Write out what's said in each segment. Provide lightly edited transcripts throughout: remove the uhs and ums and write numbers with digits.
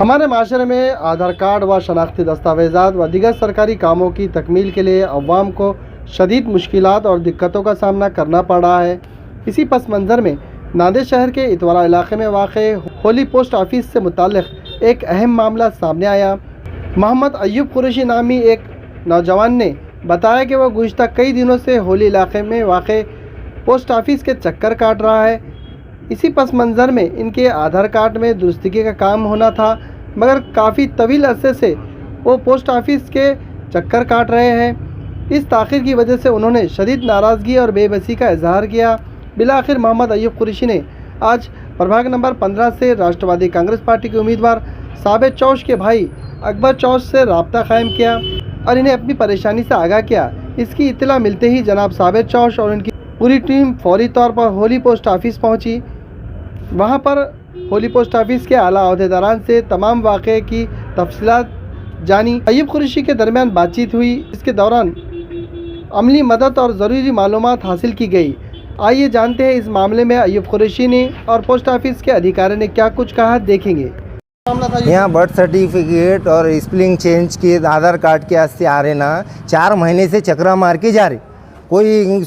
हमारे माशरे में आधार कार्ड व शनाख्ती दस्तावेज़ात व दीगर सरकारी कामों की तकमील के लिए अवाम को शदीद मुश्किलात और दिक्कतों का सामना करना पड़ रहा है। इसी पस मंज़र में नांदेड़ शहर के इतवारा इलाके में वाक़े होली पोस्ट ऑफिस से मुताल्लिक़ एक अहम मामला सामने आया। मोहम्मद अय्यूब कुरैशी नामी एक नौजवान ने बताया कि वह गुज़िश्ता कई दिनों से होली इलाके में वाक़े पोस्ट ऑफिस के चक्कर काट रहा है। इसी पस मंज़र में इनके आधार कार्ड में दुरुस्तगी का काम होना था, मगर काफ़ी तवील अरसे से वो पोस्ट ऑफिस के चक्कर काट रहे हैं। इस ताख़ीर की वजह से उन्होंने शदीद नाराज़गी और बेबसी का इजहार किया। बिलाखिर मोहम्मद अय्यूब कुरैशी ने आज प्रभाग नंबर 15 से राष्ट्रवादी कांग्रेस पार्टी के उम्मीदवार साबिर चौश के भाई अकबर चौश से रब्ता कायम किया और इन्हें अपनी परेशानी से आगाह किया। इसकी इत्तला मिलते ही जनाब साबिर चौश और उनकी पूरी टीम फौरी तौर पर होली पोस्ट ऑफिस पहुंची। वहां पर होली पोस्ट ऑफिस के आला अहदेदारान से तमाम वाक़े की तफसीलात जानी। अय्यूब कुरैशी के दरमियान बातचीत हुई। इसके दौरान अमली मदद और ज़रूरी मालूमात हासिल की गई। आइए जानते हैं इस मामले में अय्यूब कुरैशी ने और पोस्ट ऑफिस के अधिकारी ने क्या कुछ कहा, देखेंगे। यहाँ बर्थ सर्टिफिकेट और स्पेलिंग चेंज के आधार कार्ड के वास्ते आ रहे ना, 4 महीने से चक्रा मार के जा रहे। कोई इन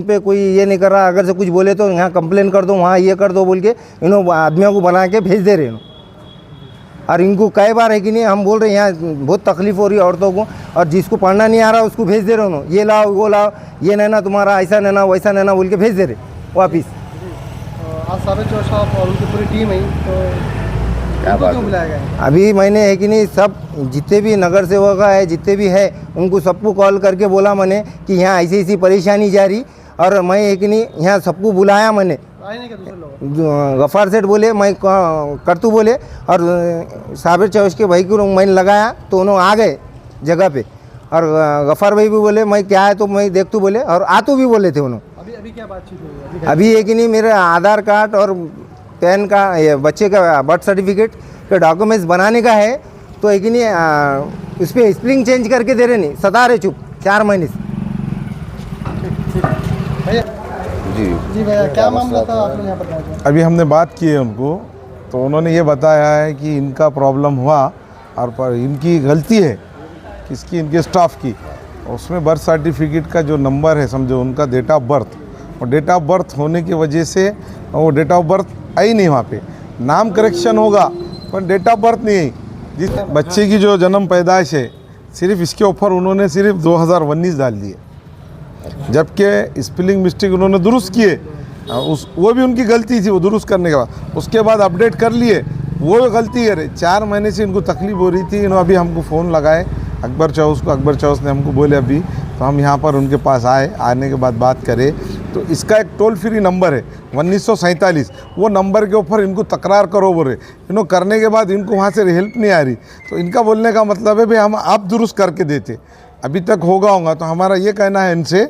पे कोई ये नहीं कर रहा। अगर से कुछ बोले तो यहाँ कंप्लेन कर दो, वहाँ ये कर दो बोल के इन्हों आदमियों को बना के भेज दे रहे हैं। और इनको कई बार है कि नहीं, हम बोल रहे हैं यहाँ बहुत तकलीफ़ हो रही है औरतों को, और जिसको पढ़ना नहीं आ रहा उसको भेज दे रहे हो, ये लाओ वो लाओ, ये नहीं ना तुम्हारा ऐसा नहीं ना वैसा नहीं ना बोल के भेज दे रहे वापिस। आज साबिर चौश साहब और उनकी पूरी टीम है, तो क्यों बुलाया गया? अभी मैंने है कि नहीं, सब जितने भी नगर सेवक है जितने भी है उनको सबको कॉल करके बोला मैंने कि यहाँ ऐसी ऐसी परेशानी जा रही, और मैं है कि नहीं यहाँ सबको बुलाया मैंने। गफ़ार सेठ बोले मैं करतू बोले, और साबिर चौश के भाई को मैंने लगाया तो उन्होंने आ गए जगह पे, और गफ़ार भाई भी बोले मैं क्या है तो मैं देख तू बोले, और आतू भी बोले थे उन्होंने। अभी क्या बातचीत हुई? अभी है कि नहीं, मेरे आधार कार्ड और पैन का बच्चे का बर्थ सर्टिफिकेट के डॉक्यूमेंट्स बनाने का है, तो है कि नहीं उस पर स्पेलिंग चेंज करके दे रहे, नहीं सता रहे चुप 4 महीने से। जी भैया, क्या मामला था आपने यहाँ पर पहुँचे? अभी हमने बात की है उनको, तो उन्होंने ये बताया है कि इनका प्रॉब्लम हुआ और पर इनकी गलती है किसकी, इनके स्टाफ की। उसमें बर्थ सर्टिफिकेट का जो नंबर है समझो उनका डेट ऑफ बर्थ, और डेट ऑफ बर्थ होने की वजह से वो डेट ऑफ बर्थ आई नहीं, वहाँ पे नाम करेक्शन होगा पर डेट ऑफ बर्थ नहीं आई। जिस बच्चे की जो जन्म पैदाइश है सिर्फ इसके ऊपर उन्होंने सिर्फ 2019 डाल दिए, जबकि स्पेलिंग मिस्टेक उन्होंने दुरुस्त किए, वो भी उनकी गलती थी, वो दुरुस्त करने के बाद उसके बाद अपडेट कर लिए, वो गलती है। 4 महीने से इनको तकलीफ हो रही थी। इन्होंने अभी हमको फ़ोन लगाए अकबर चौस को, अकबर चौस ने हमको बोले अभी, तो हम यहाँ पर उनके पास आए, आने के बाद बात करें तो इसका एक टोल फ्री नंबर है 1947, वो नंबर के ऊपर इनको तकरार करो बोले। इन्हों करने के बाद इनको वहाँ से हेल्प नहीं आ रही, तो इनका बोलने का मतलब है भाई हम आप दुरुस्त करके देते, अभी तक होगा। तो हमारा ये कहना है इनसे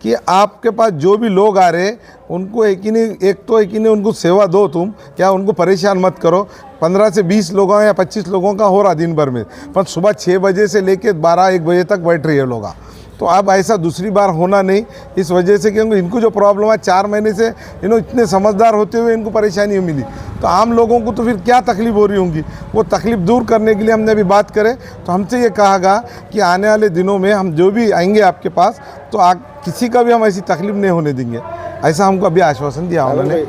कि आपके पास जो भी लोग आ रहे उनको एक ही नहीं उनको सेवा दो, तुम क्या उनको परेशान मत करो। 15 से 20 लोगों या 25 लोगों का हो रहा दिन भर में, पर सुबह 6 बजे से लेकर 12-1 बजे तक बैठ रही है लोग। तो अब ऐसा दूसरी बार होना नहीं, इस वजह से क्योंकि इनको जो प्रॉब्लम है 4 महीने से इतने समझदार होते हुए इनको परेशानी मिली, तो आम लोगों को तो फिर क्या तकलीफ़ हो रही होंगी, वो तकलीफ़ दूर करने के लिए हमने अभी बात करे। तो हमसे ये कहा गया कि आने वाले दिनों में हम जो भी आएंगे आपके पास, तो किसी का भी हम ऐसी तकलीफ़ नहीं होने देंगे, ऐसा हमको अभी आश्वासन दिया उन्होंने।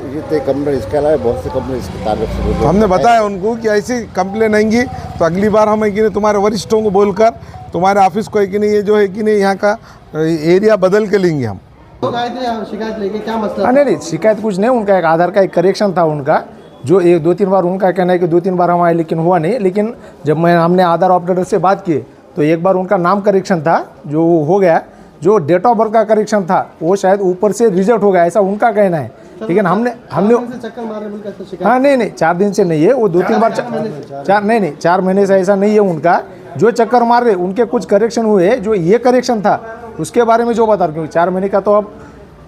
इसके अलावा बहुत से कंप्लेन तो हमने बताया उनको कि ऐसी कंप्लेन आएंगी तो अगली बार हम है कि नहीं तुम्हारे वरिष्ठों को बोलकर तुम्हारे ऑफिस को है कि नहीं, ये जो है कि नहीं यहाँ का एरिया बदल के लेंगे हम। शिकायत लेके क्या मसला? नहीं, शिकायत कुछ नहीं, उनका एक आधार का एक करेक्शन था उनका, जो 1-2-3 बार उनका कहना है कि 2-3 बार हम आए लेकिन हुआ नहीं। लेकिन जब हमने आधार ऑपरेटर से बात की तो एक बार उनका नाम करेक्शन था जो हो गया, जो डेट ऑफ बर्थ का करेक्शन था वो शायद ऊपर से रिजेक्ट हो गया, ऐसा उनका कहना है। लेकिन हमने चक्कर मारे, हाँ नहीं 4 दिन से नहीं है, वो 2-3 बार 4 महीने से ऐसा नहीं है उनका। जो चक्कर मार रहे उनके कुछ करेक्शन हुए, जो ये करेक्शन था उसके बारे में जो बता रहे, क्योंकि 4 महीने का तो अब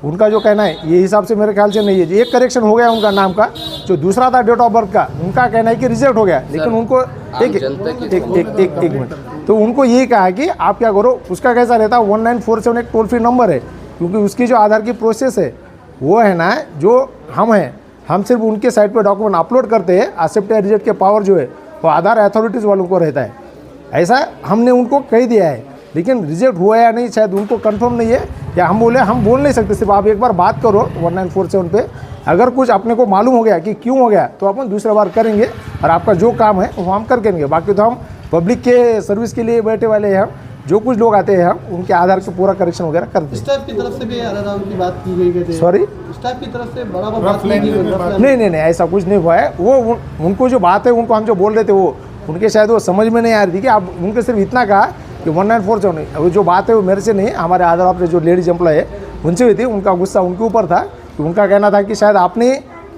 उनका जो कहना है ये हिसाब से मेरे ख्याल से नहीं है। एक करेक्शन हो गया उनका नाम का, जो दूसरा था डेट ऑफ बर्थ का, उनका कहना है कि रिजेक्ट हो गया। लेकिन उनको एक मिनट, तो उनको यही कहा कि आप क्या करो, उसका कैसा रहता है 1947 एक टोल फ्री नंबर है, क्योंकि उसकी जो आधार की प्रोसेस है वो है ना, जो हम सिर्फ उनके साइट पे डॉक्यूमेंट अपलोड करते हैं, एक्सेप्ट या रिजेक्ट के पावर जो है वो आधार अथॉरिटीज़ वालों को रहता है। ऐसा हमने उनको कह दिया है, लेकिन रिजेक्ट हुआ या नहीं शायद उनको कंफर्म नहीं है, या हम बोल नहीं सकते। सिर्फ आप एक बार बात करो 1947 पे, अगर कुछ अपने को मालूम हो गया कि क्यों हो गया तो अपन दूसरा बार करेंगे, और आपका जो काम है वो हम कर देंगे। बाकी तो हम पब्लिक के सर्विस के लिए बैठे वाले हैं, जो कुछ लोग आते हैं हम उनके आधार से पूरा करेक्शन वगैरह करते हैं। स्टाफ की तरफ से भी आधार की बात की गई थी। सॉरी, स्टाफ की तरफ से बराबर बात की गई। नहीं, ऐसा कुछ नहीं हुआ है। वो उनको जो बात है, उनको हम जो बोल रहे थे वो उनके शायद वो समझ में नहीं आ रही थी कि आप उनके सिर्फ इतना कहा कि 1947 वो जो बात है वो मेरे से नहीं, हमारे आधार ऑफिस जो लेडीज एम्प्लॉय है उनसे हुई थी। उनका गुस्सा उनके ऊपर था कि उनका कहना था कि शायद आपने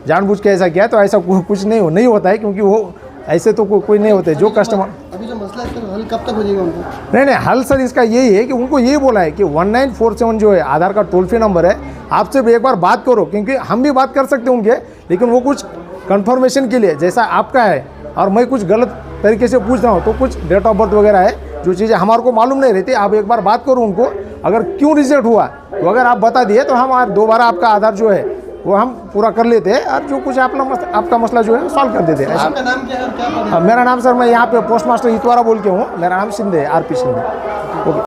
जानबूझ के ऐसा किया, तो ऐसा कुछ नहीं होता है, क्योंकि वो ऐसे तो कोई नहीं होते जो कस्टमर। अभी जो मसला है सर, हल कब तक हो जाएगा उनको? नहीं, हल सर इसका यही है कि उनको ये बोला है कि 1947 जो है आधार का टोल फ्री नंबर है, आपसे भी एक बार बात करो, क्योंकि हम भी बात कर सकते हैं उनके, लेकिन वो कुछ कंफर्मेशन के लिए, जैसा आपका है और मैं कुछ गलत तरीके से पूछ रहा हूँ, तो कुछ डेट ऑफ बर्थ वगैरह है जो चीज़ें हमारे को मालूम नहीं रहती। आप एक बार बात करो उनको, अगर क्यों रिजेक्ट हुआ तो अगर आप बता दिए तो हम दोबारा आपका आधार जो है वो हम पूरा कर लेते हैं, और जो कुछ आपका मसला जो है सॉल्व कर देते हैं। आपका नाम क्या है और क्या पद है? मेरा नाम सर, मैं यहाँ पे पोस्ट मास्टर इतवारा बोल के हूँ। मेरा नाम शिंदे, आरपी शिंदे। ओके।